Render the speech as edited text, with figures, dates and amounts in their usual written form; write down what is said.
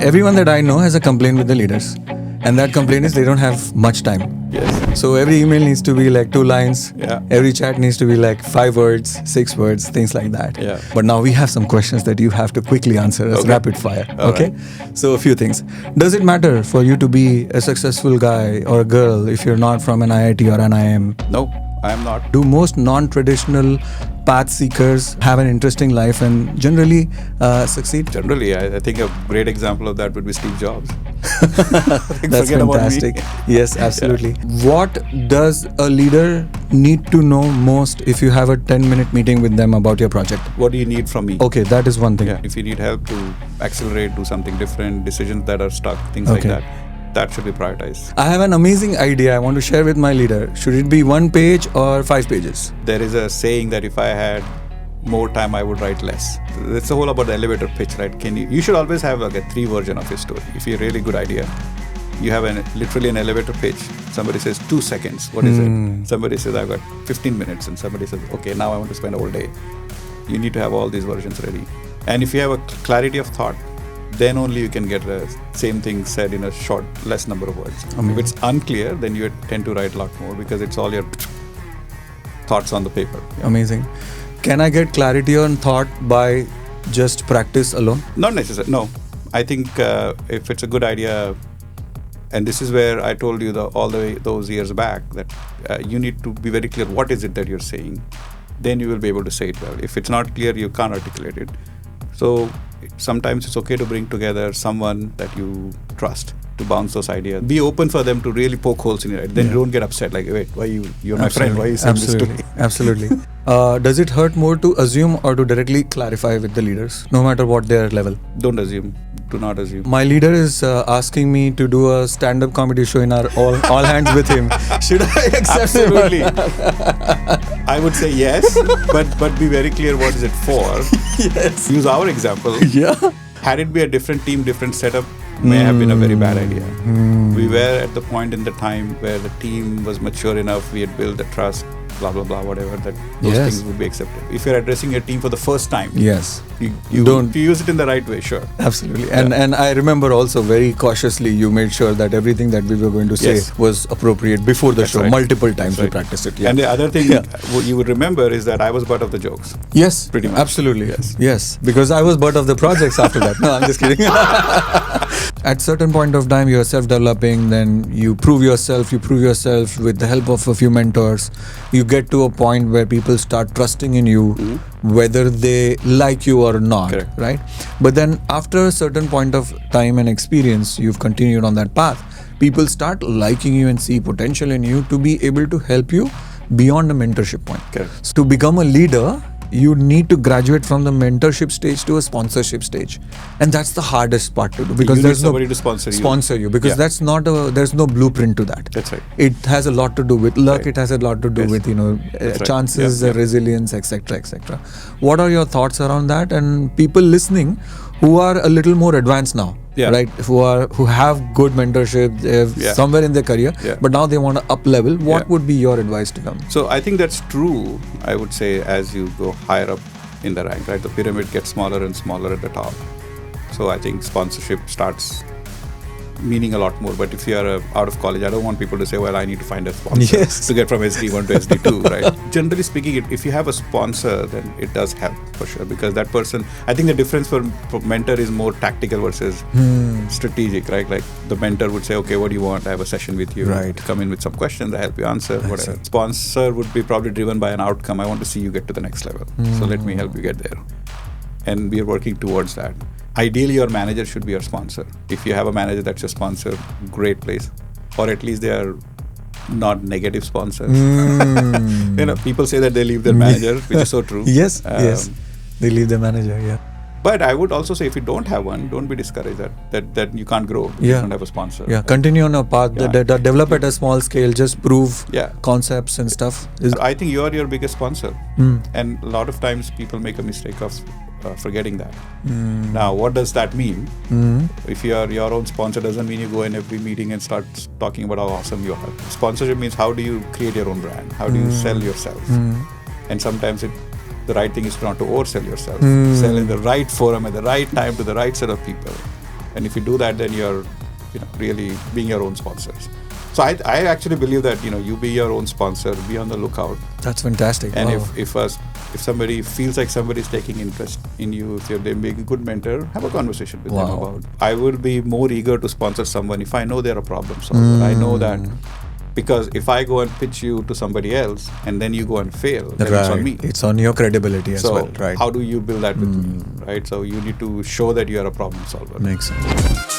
everyone that I know has a complaint with the leaders. And that complaint is they don't have much time. Yes. So every email needs to be like 2 lines. Yeah. Every chat needs to be like 5 words, 6 words, things like that. Yeah. But now we have some questions that you have to quickly answer as rapid fire. Okay. Right. So a few things. Does it matter for you to be a successful guy or a girl if you're not from an IIT or an IIM? No, I am not. Do most non-traditional path seekers have an interesting life and generally succeed? Generally, I think a great example of that would be Steve Jobs. That's fantastic. Yes, absolutely. Yeah. What does a leader need to know most if you have a 10-minute meeting with them about your project? What do you need from me? Okay, that is one thing. Yeah. If you need help to accelerate, do something different, decisions that are stuck, things like that should be prioritized. I have an amazing idea I want to share with my leader. Should it be 1 page or 5 pages? There is a saying that if I had more time, I would write less. It's the whole about the elevator pitch, right? You should always have like a 3 version of your story. If you're a really good idea, you have literally an elevator pitch. Somebody says 2 seconds. What is it? Somebody says I've got 15 minutes, and somebody says, okay, now I want to spend a whole day. You need to have all these versions ready. And if you have a clarity of thought, then only you can get the same thing said in a short, less number of words. If it's unclear, then you tend to write a lot more because it's all your thoughts on the paper. Yeah. Amazing. Can I get clarity on thought by just practice alone? Not necessarily. No. I think if it's a good idea, and this is where I told you all the way those years back that you need to be very clear what is it that you're saying. Then you will be able to say it well. If it's not clear, you can't articulate it. So sometimes it's okay to bring together someone that you trust to bounce those ideas. Be open for them to really poke holes in it. Then don't get upset like, wait, why you're my friend, why are you saying this to me? Absolutely. Does it hurt more to assume or to directly clarify with the leaders, no matter what their level? Don't assume. Do not assume. My leader is asking me to do a stand-up comedy show in our all hands with him. Should I accept Absolutely. I would say yes, but be very clear what is it for. Yes. Use our example. Yeah. Had it be a different team, different setup, may have been a very bad idea. We were at the point in the time where the team was mature enough, we had built the trust, blah, blah, blah, whatever, that those things would be accepted. If you're addressing your team for the first time, you don't. If you use it in the right way, sure. Absolutely. And I remember also very cautiously you made sure that everything that we were going to say was appropriate before the show. Right. Multiple times we practiced it. Yeah. And the other thing what you would remember is that I was butt of the jokes. Yes. Pretty much. Absolutely. Yes. Because I was butt of the projects after that. No, I'm just kidding. At certain point of time, you're self-developing, then you prove yourself with the help of a few mentors. You get to a point where people start trusting in you, whether they like you or not. Correct. Right? But then after a certain point of time and experience, you've continued on that path, people start liking you and see potential in you to be able to help you beyond the mentorship point. Correct. So to become a leader, you need to graduate from the mentorship stage to a sponsorship stage, and that's the hardest part to do because there's nobody to sponsor you because that's not there's no blueprint to that. That's right. It has a lot to do with luck. It has a lot to do with chances, resilience, etc., etc. What are your thoughts around that? And people listening who are a little more advanced now, right? Who have good mentorship somewhere in their career, but now they want to up level. What would be your advice to them? So I think that's true. I would say as you go higher up in the rank, right, the pyramid gets smaller and smaller at the top. So I think sponsorship starts meaning a lot more. But if you are out of college, I don't want people to say, well, I need to find a sponsor to get from SD1 to SD2, right? Generally speaking, if you have a sponsor, then it does help for sure, because that person, I think the difference for mentor is more tactical versus strategic, right? Like the mentor would say, okay, what do you want? I have a session with you. Right. Come in with some questions, I help you answer, whatever. Sponsor would be probably driven by an outcome. I want to see you get to the next level. So let me help you get there. And we are working towards that. Ideally, your manager should be your sponsor. If you have a manager that's your sponsor, great place. Or at least they are not negative sponsors. People say that they leave their manager, which is so true. Yes, they leave their manager, But I would also say if you don't have one, don't be discouraged that you can't grow if you don't have a sponsor. Continue on a path that develop at a small scale, just prove concepts and stuff. I think you are your biggest sponsor. And a lot of times people make a mistake of forgetting that. Now, what does that mean? If you are your own sponsor, doesn't mean you go in every meeting and start talking about how awesome you are. Sponsorship means how do you create your own brand? How do you sell yourself? And sometimes the right thing is not to oversell yourself. Sell in the right forum at the right time to the right set of people. And if you do that, then you're really being your own sponsors. So I actually believe that you be your own sponsor, be on the lookout. That's fantastic. And wow. if somebody feels like somebody's taking interest in you, if they're being a good mentor, have a conversation with them about. I will be more eager to sponsor someone if I know they're a problem solver. I know that, because if I go and pitch you to somebody else and then you go and fail, then it's on me. It's on your credibility as well, right? How do you build that with me, right? So you need to show that you are a problem solver. Makes sense.